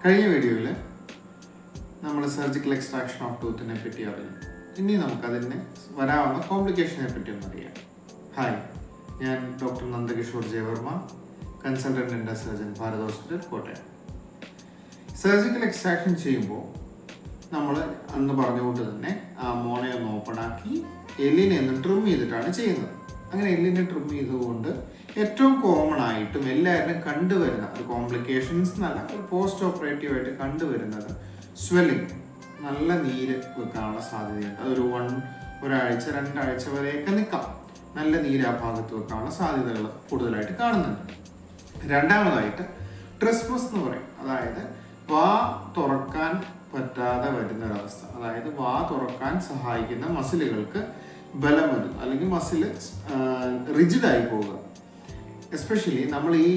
കഴിഞ്ഞ വീഡിയോയിൽ നമ്മൾ സർജിക്കൽ എക്സ്ട്രാക്ഷൻ ഓഫ് ടൂത്തിനെ പറ്റി അറിഞ്ഞു. ഇനി നമുക്കതിന് വരാവുന്ന കോംപ്ലിക്കേഷനെ പറ്റി ഒന്നറിയാം. ഹായ്, ഞാൻ doctor Nandakishore Jayavarma, consultant dental surgeon, Bharat hospital, Kottayam. Surgical extraction ചെയ്യുമ്പോൾ നമ്മൾ അന്ന് പറഞ്ഞുകൊണ്ട് തന്നെ ആ മോണയെ ഒന്ന് ഓപ്പൺ ആക്കി എല്ലിനെ ഒന്ന് ട്രിം ചെയ്തിട്ടാണ് ചെയ്യുന്നത്. അങ്ങനെ എല്ലിനെ ട്രിം ചെയ്തുകൊണ്ട് ഏറ്റവും കോമൺ ആയിട്ടും എല്ലാവരും കണ്ടുവരുന്ന ഒരു കോംപ്ലിക്കേഷൻസ് എന്നല്ല, ഒരു പോസ്റ്റ് ഓപ്പറേറ്റീവ് ആയിട്ട് കണ്ടുവരുന്നത് സ്വെല്ലിങ്, നല്ല നീര് വെക്കാനുള്ള സാധ്യതയുണ്ട്. അതൊരു ഒരാഴ്ച 2 ആഴ്ച വരെയൊക്കെ നിൽക്കാം. നല്ല നീര് ആ ഭാഗത്ത് വെക്കാനുള്ള സാധ്യതകൾ കൂടുതലായിട്ട് കാണുന്നുണ്ട്. രണ്ടാമതായിട്ട് ട്രിസ്മസ് എന്ന് പറയും, അതായത് വാ തുറക്കാൻ പറ്റാതെ വരുന്ന ഒരവസ്ഥ. അതായത് വാ തുറക്കാൻ സഹായിക്കുന്ന മസിലുകൾക്ക് ബലം വരും, അല്ലെങ്കിൽ മസിൽ റിജിഡായി പോവുക. എസ്പെഷ്യലി നമ്മൾ ഈ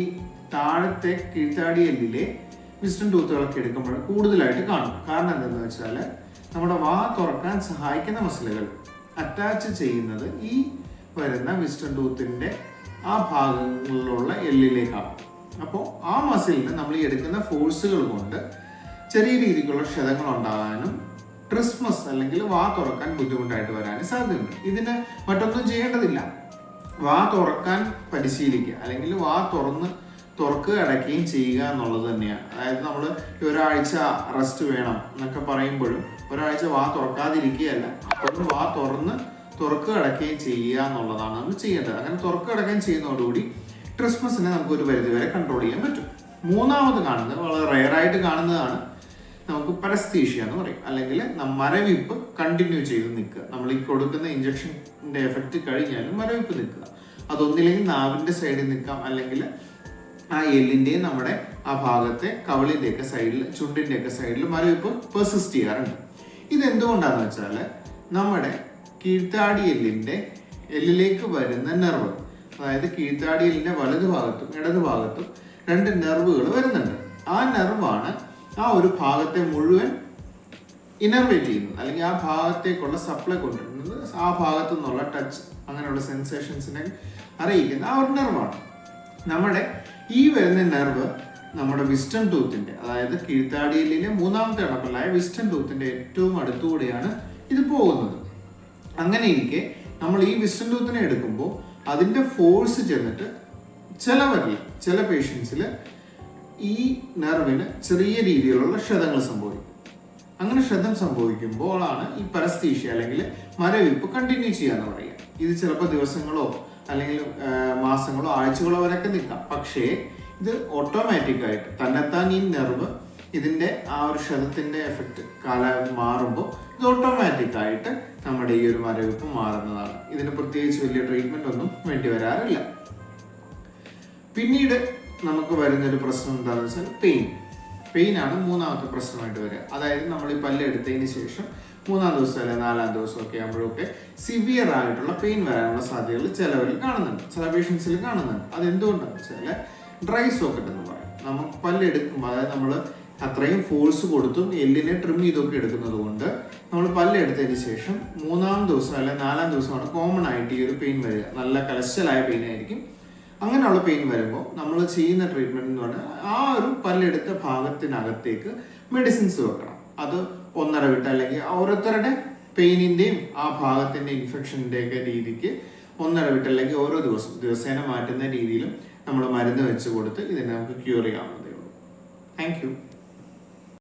താഴത്തെ കീഴ്ത്താടി എല്ലിലെ വിസ്ഡം ടൂത്തുകളൊക്കെ എടുക്കുമ്പോൾ കൂടുതലായിട്ട് കാണും. കാരണം എന്താണെന്ന് വെച്ചാൽ നമ്മുടെ വാ തുറക്കാൻ സഹായിക്കുന്ന മസിലുകൾ അറ്റാച്ച് ചെയ്യുന്നത് ഈ വരുന്ന വിസ്ഡം ടൂത്തിൻ്റെ ആ ഭാഗങ്ങളിലുള്ള എല്ലിലേക്കാണ്. അപ്പോൾ ആ മസിലിന് നമ്മൾ ഈ എടുക്കുന്ന ഫോഴ്സുകൾ കൊണ്ട് ചെറിയ രീതിക്കുള്ള ക്ഷതങ്ങൾ ഉണ്ടാകാനും ട്രിസ്മസ് അല്ലെങ്കിൽ വാ തുറക്കാൻ ബുദ്ധിമുട്ടായിട്ട് വരാനും സാധ്യതയുണ്ട്. ഇതിന് മറ്റൊന്നും ചെയ്യേണ്ടതില്ല, വാ തുറക്കാൻ പരിശീലിക്കുക, അല്ലെങ്കിൽ വാ തുറക്കുക അടയ്ക്കുകയും ചെയ്യുക എന്നുള്ളത് തന്നെയാണ്. അതായത് നമ്മൾ ഒരാഴ്ച റെസ്റ്റ് വേണം എന്നൊക്കെ പറയുമ്പോഴും ഒരാഴ്ച വാ തുറക്കാതിരിക്കുകയല്ല, അപ്പോഴും വാ തുറക്കുക അടയ്ക്കുകയും ചെയ്യുക എന്നുള്ളതാണ് നമ്മൾ ചെയ്യേണ്ടത്. അങ്ങനെ തുറക്കുക അടയ്ക്കുകയും ചെയ്യുന്നതോടുകൂടി ട്രിസ്മസിനെ നമുക്ക് ഒരു പരിധിവരെ കൺട്രോൾ ചെയ്യാൻ പറ്റും. മൂന്നാമത് കാണുന്നത് വളരെ റെയറായിട്ട് കാണുന്നതാണ്, നമുക്ക് പരസ്തീഷ്യ എന്ന് പറയും, അല്ലെങ്കിൽ മരവിപ്പ് കണ്ടിന്യൂ ചെയ്ത് നിൽക്കുക. നമ്മൾ ഈ കൊടുക്കുന്ന ഇഞ്ചക്ഷൻ്റെ എഫക്റ്റ് കഴിഞ്ഞാലും മരവിപ്പ് നിൽക്കുക. അതൊന്നില്ലെങ്കിൽ നാവിൻ്റെ സൈഡിൽ നിൽക്കാം, അല്ലെങ്കിൽ ആ എല്ലിൻ്റെയും നമ്മുടെ ആ ഭാഗത്തെ കവിളിൻ്റെയൊക്കെ സൈഡിൽ, ചുണ്ടിൻ്റെയൊക്കെ സൈഡിൽ മരവിപ്പ് പെർസിസ്റ്റ് ചെയ്യാറുണ്ട്. ഇതെന്തുകൊണ്ടാണെന്ന് വെച്ചാൽ നമ്മുടെ കീഴ്ത്താടി എല്ലിലേക്ക് വരുന്ന നെർവ്, അതായത് കീഴ്ത്താടി എല്ലിൻ്റെ വലതു ഭാഗത്തും ഇടതു ഭാഗത്തും 2 നെർവുകൾ വരുന്നുണ്ട്. ആ നെർവാണ് ആ ഒരു ഭാഗത്തെ മുഴുവൻ ഇനർവേറ്റ് ചെയ്യുന്നത്, അല്ലെങ്കിൽ ആ ഭാഗത്തേക്കുള്ള സപ്ലൈ കൊണ്ടുവരുന്നത്, ആ ഭാഗത്തു നിന്നുള്ള ടച്ച് അങ്ങനെയുള്ള സെൻസേഷൻസിനെ അറിയിക്കുന്ന ആ ഒരു നെർവാണ്. നമ്മുടെ ഈ വരുന്ന നെർവ് നമ്മുടെ വിസ്ഡം ടൂത്തിൻ്റെ, അതായത് കീഴ്ത്താടിയിലെ മൂന്നാമത്തെ അടപ്പലായ വിസ്ഡം ടൂത്തിൻ്റെ ഏറ്റവും അടുത്തുകൂടെയാണ് ഇത് പോകുന്നത്. അങ്ങനെ ഇരിക്കെ നമ്മൾ ഈ വിസ്ഡം ടൂത്തിനെ എടുക്കുമ്പോൾ അതിൻ്റെ ഫോഴ്സ് ചെന്നിട്ട് ചില പേഷ്യൻസിൽ ഈ നെർവിന് ചെറിയ രീതിയിലുള്ള ക്ഷതങ്ങൾ സംഭവിക്കും. അങ്ങനെ ക്ഷതം സംഭവിക്കുമ്പോഴാണ് ഈ പരസ്തീഷ്യ അല്ലെങ്കിൽ മരവിപ്പ് കണ്ടിന്യൂ ചെയ്യാന്ന് പറയുക. ഇത് ചിലപ്പോൾ ദിവസങ്ങളോ അല്ലെങ്കിൽ മാസങ്ങളോ ആഴ്ചകളോ വരെയൊക്കെ നിൽക്കാം. പക്ഷേ ഇത് ഓട്ടോമാറ്റിക്കായിട്ട് തന്നെത്താൻ ഈ നെർവ് ഇതിൻ്റെ ആ ഒരു ക്ഷതത്തിൻ്റെ എഫക്റ്റ് കാലം മാറുമ്പോൾ ഇത് ഓട്ടോമാറ്റിക്കായിട്ട് നമ്മുടെ ഈ ഒരു മരവിപ്പ് മാറുന്നതാണ്. ഇതിന് പ്രത്യേകിച്ച് വലിയ ട്രീറ്റ്മെൻ്റ് ഒന്നും വേണ്ടി വരാറില്ല. പിന്നീട് നമുക്ക് വരുന്നൊരു പ്രശ്നം എന്താണെന്ന് വെച്ചാൽ പെയിനാണ് മൂന്നാമത്തെ പ്രശ്നമായിട്ട് വരിക. അതായത് നമ്മൾ ഈ പല്ല് എടുത്തതിന് ശേഷം 3-ാം ദിവസം അല്ലെങ്കിൽ 4-ാം ദിവസം ഒക്കെ ആകുമ്പോഴൊക്കെ സിവിയർ ആയിട്ടുള്ള പെയിൻ വരാനുള്ള സാധ്യതകൾ ചിലവരിൽ കാണുന്നുണ്ട്, ചില പേഷ്യൻസിൽ കാണുന്നുണ്ട്. അതെന്തുകൊണ്ടാണെന്ന് വെച്ചാൽ ഡ്രൈ സോക്കറ്റ് എന്ന് പറയും. നമുക്ക് പല്ല് എടുക്കുമ്പോൾ, അതായത് നമ്മൾ അത്രയും ഫോഴ്സ് കൊടുത്തും എല്ലിനെ ട്രിം ചെയ്തൊക്കെ എടുക്കുന്നത് കൊണ്ട് നമ്മൾ പല്ല് എടുത്തതിന് ശേഷം 3-ാം ദിവസം അല്ലെങ്കിൽ 4-ാം ദിവസമാണ് കോമൺ ആയിട്ട് ഈ ഒരു പെയിൻ വരിക. നല്ല കലസ്റ്റലായ പെയിൻ ആയിരിക്കും. അങ്ങനെയുള്ള പെയിൻ വരുമ്പോൾ നമ്മൾ ചെയ്യുന്ന ട്രീറ്റ്മെൻറ്റ് എന്ന് പറഞ്ഞാൽ ആ ഒരു പല്ലെടുത്ത ഭാഗത്തിനകത്തേക്ക് മെഡിസിൻസ് വെക്കണം. അത് 1.5 വിട്ട്, അല്ലെങ്കിൽ ഓരോരുത്തരുടെ പെയിനിൻ്റെയും ആ ഭാഗത്തിൻ്റെ ഇൻഫെക്ഷൻ്റെയൊക്കെ രീതിക്ക് 1.5 വിട്ട്, അല്ലെങ്കിൽ ഓരോ ദിവസേന മാറ്റുന്ന രീതിയിലും നമ്മൾ മരുന്ന് വെച്ച് കൊടുത്ത് ഇതിനെ നമുക്ക് ക്യൂർ ചെയ്യാവുന്നതേ ഉള്ളൂ. Thank you.